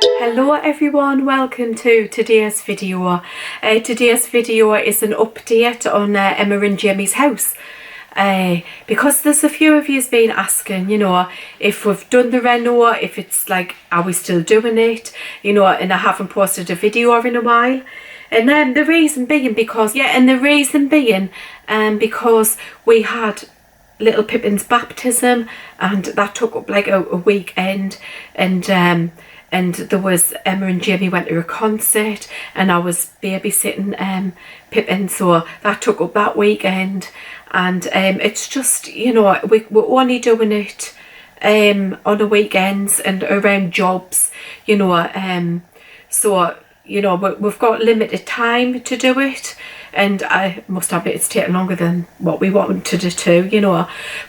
Hello everyone, welcome to today's video. Today's video is an update on Emma and Jamie's house. Because there's a few of you been asking, if we've done the reno, if it's like, are we still doing it, and I haven't posted a video in a while. And then the reason being because we had little Pippin's baptism, and that took up like a weekend, and there was Emma and Jamie went to a concert, and I was babysitting Pippin, so that took up that weekend. And it's just, we're only doing it on the weekends and around jobs, so we've got limited time to do it, and I must admit it's taken longer than what we wanted it to,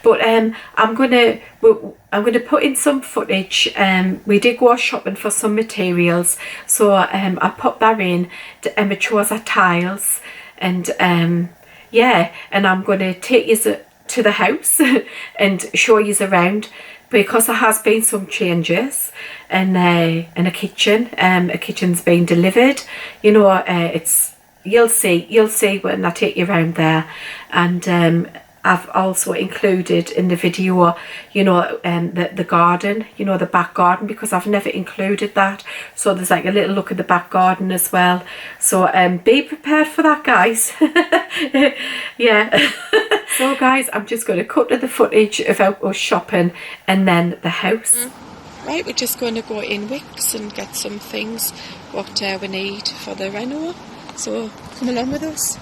but I'm gonna put in some footage. We did go shopping for some materials, so I put that in. Emma chose our tiles, and yeah, and I'm gonna take you to the house and show you around, because there has been some changes in a kitchen. A kitchen's been delivered, it's you'll see when I take you around there. And I've also included in the video, the garden, the back garden, because I've never included that. So there's like a little look at the back garden as well. So be prepared for that, guys. Yeah. So guys, I'm just going to cut to the footage of us shopping and then the house. Right, we're just going to go in Wicks and get some things what we need for the reno. So come along with us.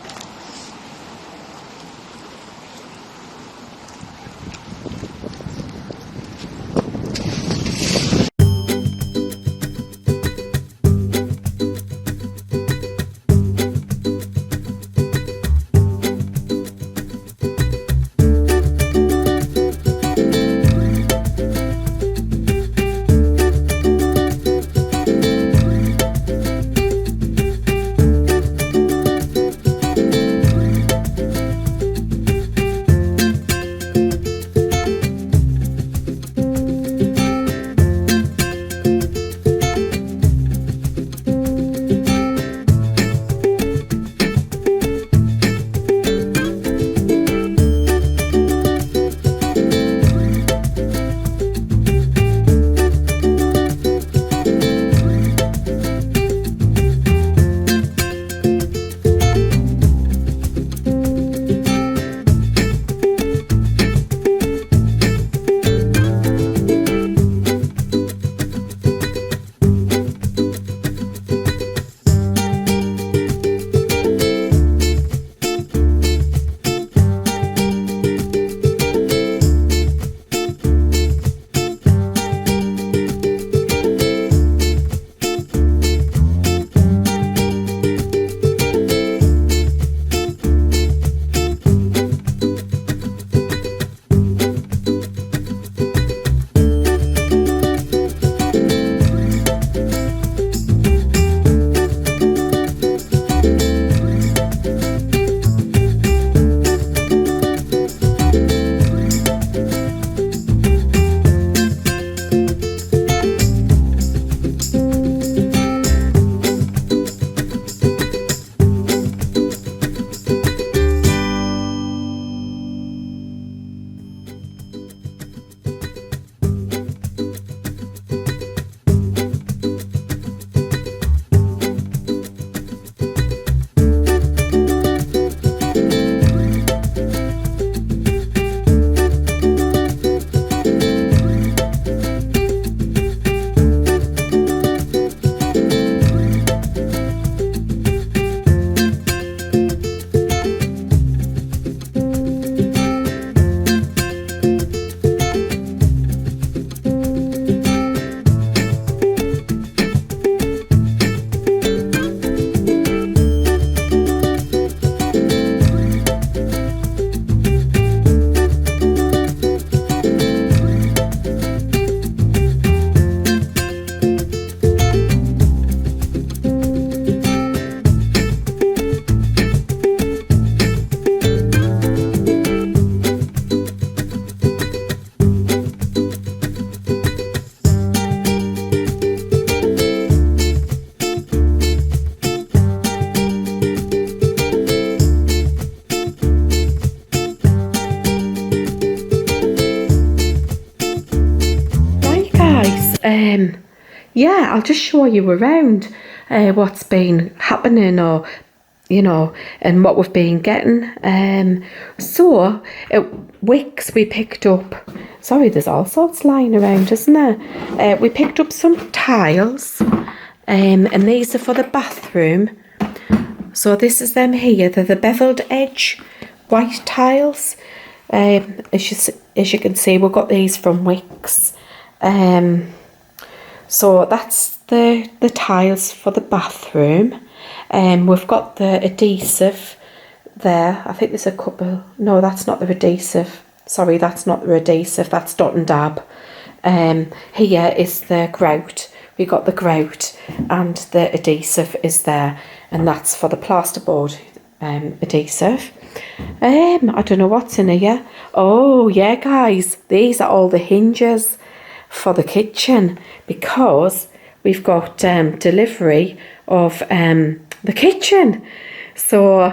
yeah, I'll just show you around what's been happening, or you know, and what we've been getting. So at Wicks we picked up, sorry, there's all sorts lying around, isn't there? We picked up some tiles, and these are for the bathroom. So this is them here, they're the beveled edge white tiles. As you can see, we've got these from Wicks. So that's the tiles for the bathroom. We've got the adhesive there. I think there's a couple. No, that's not the adhesive. Sorry, that's not the adhesive. That's dot and dab. Here is the grout. We got the grout and the adhesive is there, and that's for the plasterboard adhesive. I don't know what's in here. Oh yeah, guys, these are all the hinges for the kitchen, because we've got delivery of the kitchen. So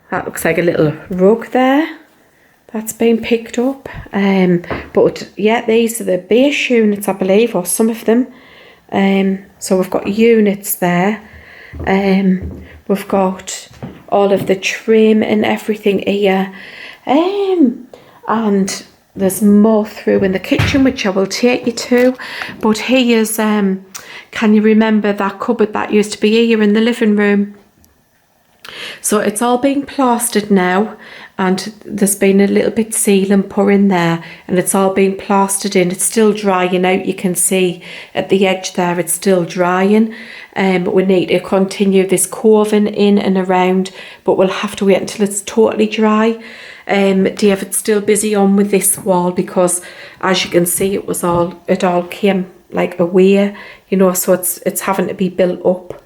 that looks like a little rug there that's been picked up. But yeah, these are the base units, I believe, or some of them. So we've got units there. We've got all of the trim and everything here. And there's more through in the kitchen, which I will take you to. But here's, can you remember that cupboard that used to be here in the living room? So it's all been plastered now, and there's been a little bit sealant put in there, and it's all been plastered in. It's still drying out. You can see at the edge there, it's still drying. But we need to continue this coving in and around, but we'll have to wait until it's totally dry. David's still busy on with this wall, because as you can see, it all came like away, you know, so it's having to be built up.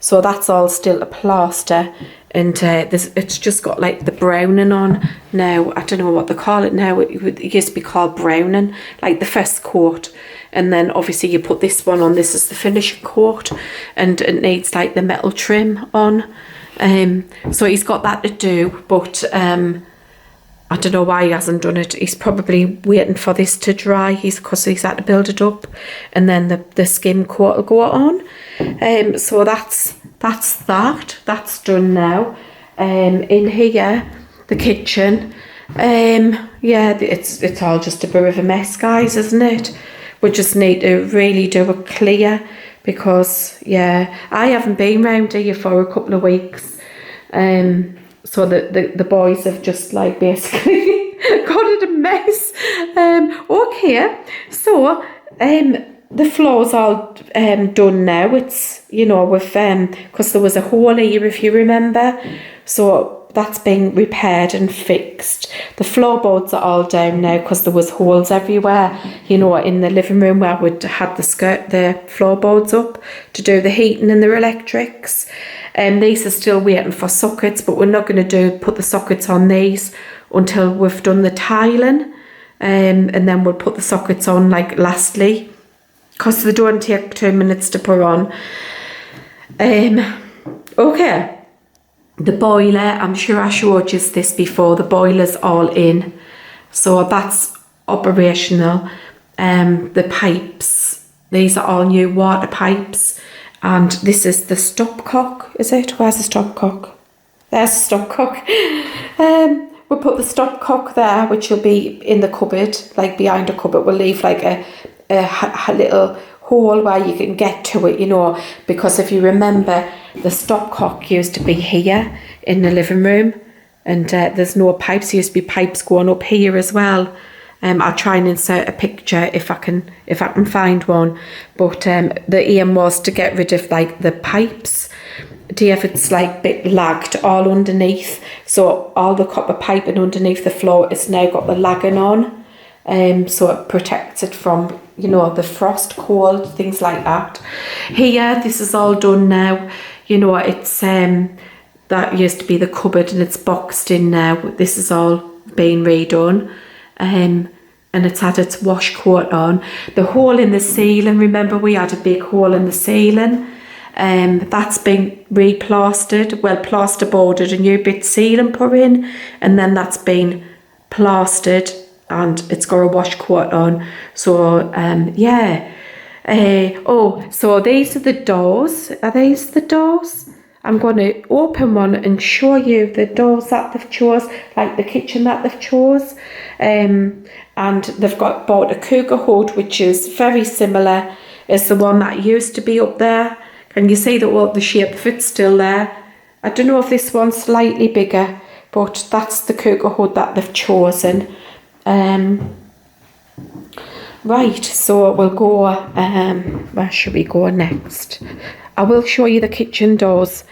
So that's all still a plaster, and it's just got like the browning on now. I don't know what they call it now. It used to be called browning, like the first coat, and then obviously you put this one on. This is the finishing coat, and it needs like the metal trim on. So he's got that to do, but I don't know why he hasn't done it. He's probably waiting for this to dry. Because he's had to build it up, and then the skim coat will go on. So that's done now. In here, the kitchen. Yeah, it's all just a bit of a mess, guys, isn't it? We just need to really do a clear, because yeah, I haven't been round here for a couple of weeks. So the boys have just like basically got it a mess. Okay, so the floor's all done now. It's, you know, with because there was a hole here, if you remember, so that's been repaired and fixed. The floorboards are all down now, because there was holes everywhere, you know, in the living room where we'd had the floorboards up to do the heating and the electrics. These are still waiting for sockets, but we're not going to put the sockets on these until we've done the tiling, and then we'll put the sockets on like lastly, because they don't take 2 minutes to put on. Okay, the boiler, I'm sure I showed you this before. The boiler's all in, so that's operational. The pipes, these are all new water pipes. And this is the stopcock, is it? Where's the stopcock? There's the stopcock. We'll put the stopcock there, which will be in the cupboard, like behind a cupboard. We'll leave like a little hole where you can get to it, you know, because if you remember, the stopcock used to be here in the living room, and there's no pipes. There used to be pipes going up here as well. I'll try and insert a picture if I can find one. But the aim was to get rid of like the pipes. David's like bit lagged all underneath, so all the copper piping underneath the floor has now got the lagging on. So it protects it from, you know, the frost, cold, things like that. Here, this is all done now. You know, it's that used to be the cupboard, and it's boxed in now. This is all being redone. And it's had its wash coat on. The hole in the ceiling, remember we had a big hole in the ceiling, that's been replastered, well, plasterboarded, a new bit ceiling put in, and then that's been plastered and it's got a wash coat on. So yeah. Oh, so these are the doors. Are these the doors? I'm going to open one and show you the doors that they've chose, like the kitchen that they've chose. And they've bought a cougar hood, which is very similar as the one that used to be up there. Can you see that the shape of it's still there? I don't know if this one's slightly bigger, but that's the cougar hood that they've chosen. Right, so we'll go, where should we go next? I will show you the kitchen doors,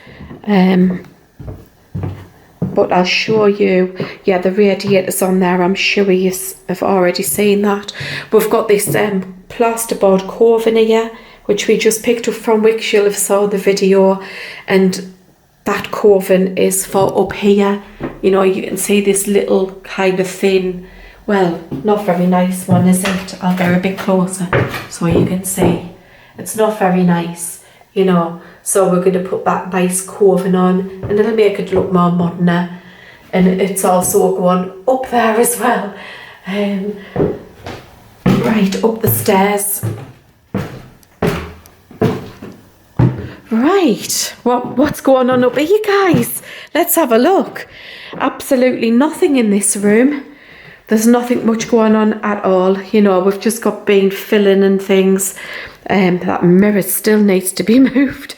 but I'll show you, yeah, the radiators on there. I'm sure you have already seen that. We've got this plasterboard coving here, which we just picked up from Wix. You'll have saw the video, and that coving is for up here. You know, you can see this little kind of thin, well, not very nice one, is it? I'll go a bit closer so you can see. It's not very nice, you know. So we're going to put that nice coving on, and it'll make it look more modern. And it's also going up there as well. Right, up the stairs. Right, what's going on up here, guys? Let's have a look. Absolutely nothing in this room. There's nothing much going on at all. You know, we've just got been filling and things. That mirror still needs to be moved.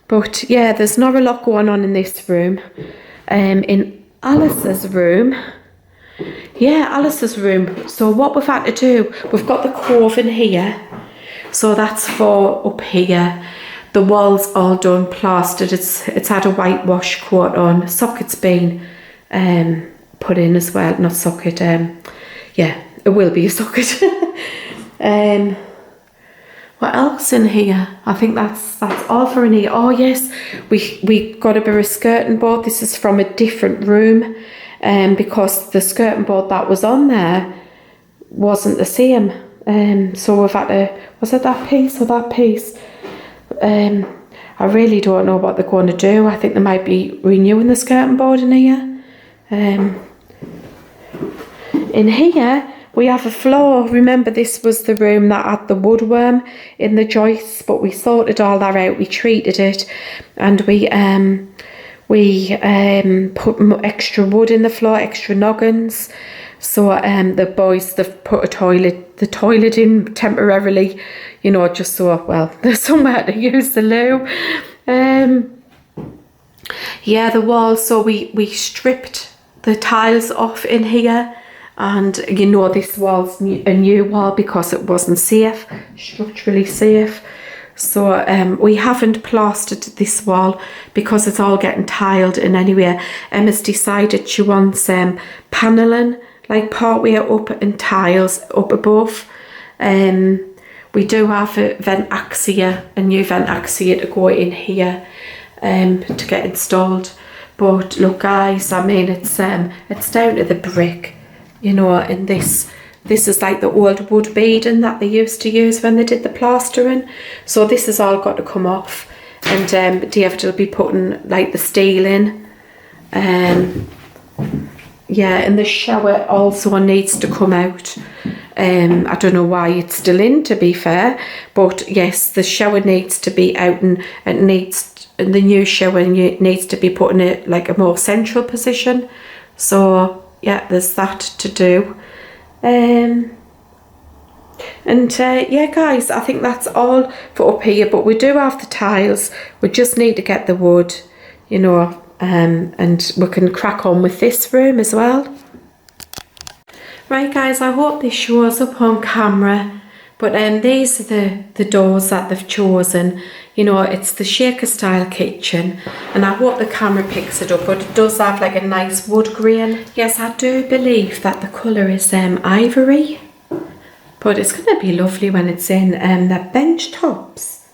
But yeah, there's not a lot going on in this room. In Alice's room, yeah, Alice's room. So what we've had to do, we've got the coving here. So that's for up here. The wall's all done, plastered. It's had a whitewash coat on. Socket's been put in as well. Not socket. Yeah, it will be a socket. What else in here? I think that's all for in here. Oh yes, we got a bit of skirting board. This is from a different room, because the skirting board that was on there wasn't the same. So we've had to, was it that piece or that piece? I really don't know what they're going to do. I think they might be renewing the skirting board in here. In here we have a floor. Remember, this was the room that had the woodworm in the joists, but we sorted all that out. We treated it, and we put extra wood in the floor, extra noggins. So the boys, they've put the toilet in temporarily, you know, just so, well, there's somewhere to use the loo. Yeah, the walls, so we stripped the tiles off in here, and you know, this wall's a new wall because it wasn't safe, structurally safe. So we haven't plastered this wall because it's all getting tiled in anyway. Emma's decided she wants panelling, like partway up, and tiles up above. We do have a vent axia, a new vent axia to go in here to get installed. But look, guys, I mean, it's down to the brick, you know, and this is like the old wood beading that they used to use when they did the plastering. So this has all got to come off, and Dave will be putting like the steel in. Yeah, and the shower also needs to come out. I don't know why it's still in, to be fair, but yes, the shower needs to be out, and the new shower needs to be put in a more central position. So yeah, there's that to do. Yeah, guys, I think that's all for up here, but we do have the tiles. We just need to get the wood, you know, and we can crack on with this room as well. Right, guys, I hope this shows up on camera, but these are the doors that they've chosen. You know, it's the shaker style kitchen, and I hope the camera picks it up, but it does have like a nice wood grain. Yes, I do believe that the colour is ivory, but it's going to be lovely when it's in. The bench tops,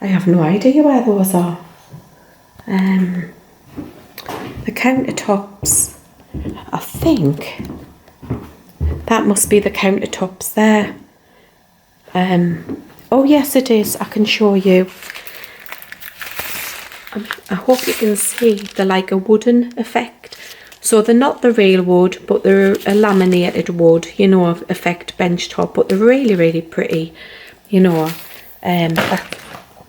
I have no idea where those are. The countertops, I think that must be the countertops there. Oh yes, it is. I can show you. I hope you can see the like a wooden effect. So they're not the real wood, but they're a laminated wood, you know, effect bench top, but they're really, really pretty, you know.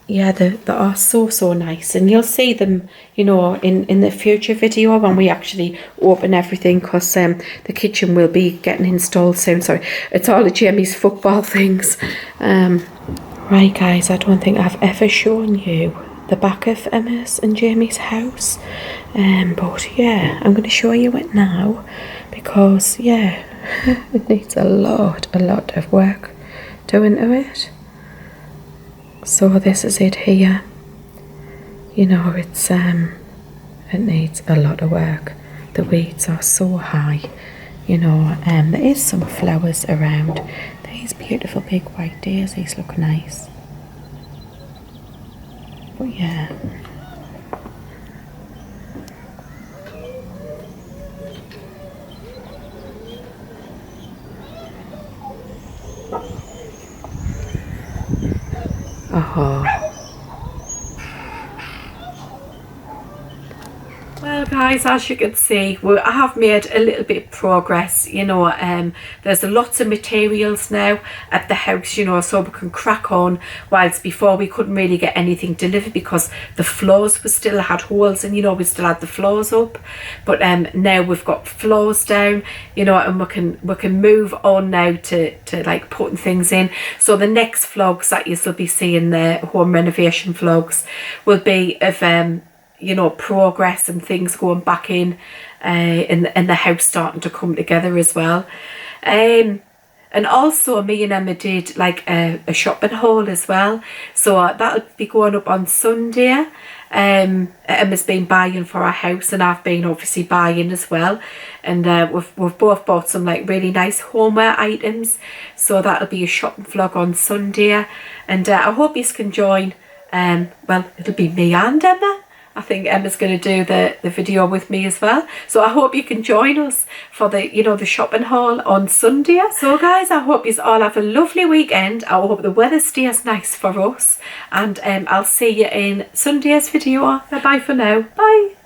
Yeah, they are so nice, and you'll see them, you know, in the future video when we actually open everything, because the kitchen will be getting installed soon. Sorry, it's all of Jamie's football things. Right guys, I don't think I've ever shown you the back of Emma's and Jamie's house, but yeah, I'm going to show you it now, because yeah, it needs a lot of work doing to it. So this is it here. You know, it's it needs a lot of work. The weeds are so high, you know. There is some flowers around. These beautiful big white daisies look nice. But yeah. Oh. Well guys, as you can see, I have made a little bit of progress, you know. There's lots of materials now at the house, you know, so we can crack on, whilst before we couldn't really get anything delivered because the floors we still had holes and, you know, we still had the floors up. But now we've got floors down, you know, and we can move on now to like putting things in. So the next vlogs that you'll be seeing, the home renovation vlogs, will be of you know, progress and things going back in, and the house starting to come together as well. And also me and Emma did like a shopping haul as well, so that'll be going up on Sunday. Emma's been buying for our house and I've been obviously buying as well, and we've both bought some like really nice homeware items, so that'll be a shopping vlog on Sunday. And I hope you can join. Well, it'll be me and Emma. I think Emma's going to do the video with me as well. So I hope you can join us for the, you know, the shopping haul on Sunday. So guys, I hope you all have a lovely weekend. I hope the weather stays nice for us. And I'll see you in Sunday's video. Bye bye for now. Bye.